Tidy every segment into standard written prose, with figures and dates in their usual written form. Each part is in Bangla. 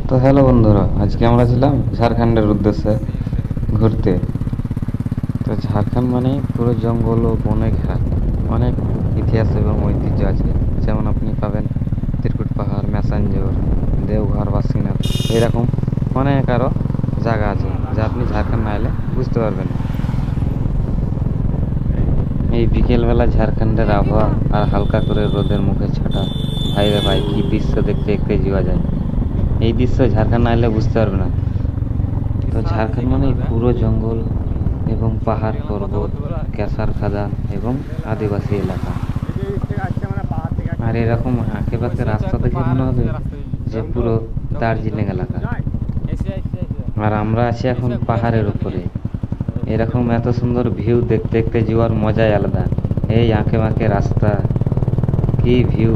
তো হ্যালো বন্ধুরা, আজকে আমরা ছিলাম ঝাড়খণ্ডের উদ্দেশ্যে ঘুরতে। তো ঝাড়খণ্ড মানে পুরো জঙ্গল ও বনে ঘেরা, অনেক ইতিহাস এবং ঐতিহ্য আছে। যেমন আপনি পাবেন ত্রিকুট পাহাড়, ম্যাসাঞ্জোর, দেওঘর, বাসিনাথ, এরকম অনেক আরও জায়গা আছে যা আপনি ঝাড়খণ্ড না এলে বুঝতে পারবেন না। এই বিকেলবেলা ঝাড়খণ্ডের আবহাওয়া আর হালকা করে রোদের মুখে ছাটা, ভাই রে ভাই, কি দৃশ্য দেখতে দেখতে যাওয়া যায়। এই দৃশ্য ঝাড়খণ্ড না এলে বুঝতে পারবে না। তো ঝাড়খণ্ড মানে পুরো জঙ্গল এবং পাহাড় পর্বত, কেশার খাদান এবং আদিবাসী এলাকা। আর এরকম আঁকেবাঁকে রাস্তা দেখে মনে হবে যে পুরো দার্জিলিং এলাকা। আর আমরা আছি এখন পাহাড়ের উপরে। এরকম এত সুন্দর ভিউ দেখতে দেখতে যাওয়ার মজাই আলাদা। এই আঁকে বাঁকে রাস্তা, কি ভিউ!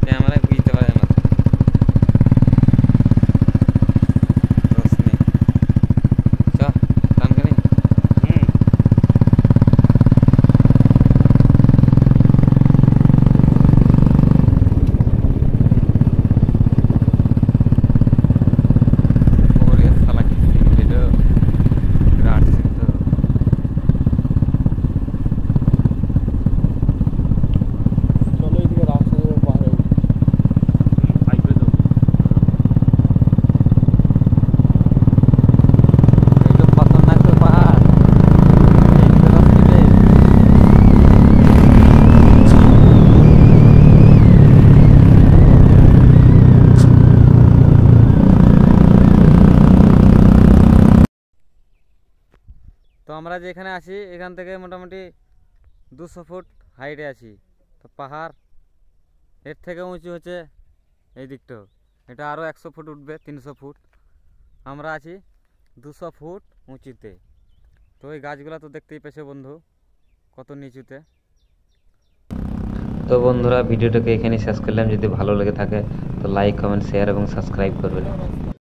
ক্যামেরায় বুঝতে পারে না রোশনি। চ কানকানি। তো আমরা যেখানে আছি এখান থেকে মোটামুটি 200 ফুট হাইটে আছি। তো পাহাড় এর থেকে উঁচু হচ্ছে এই দিকটাও, এটা আরও 100 ফুট উঠবে, 300 ফুট। আমরা আছি 200 ফুট উঁচুতে। তো এই গাছগুলো তো দেখতেই পেছো বন্ধু, কত নিচুতে। তো বন্ধুরা, ভিডিওটাকে এখানেই শেষ করলাম। যদি ভালো লেগে থাকে তো লাইক, কমেন্ট, শেয়ার এবং সাবস্ক্রাইব করবেন।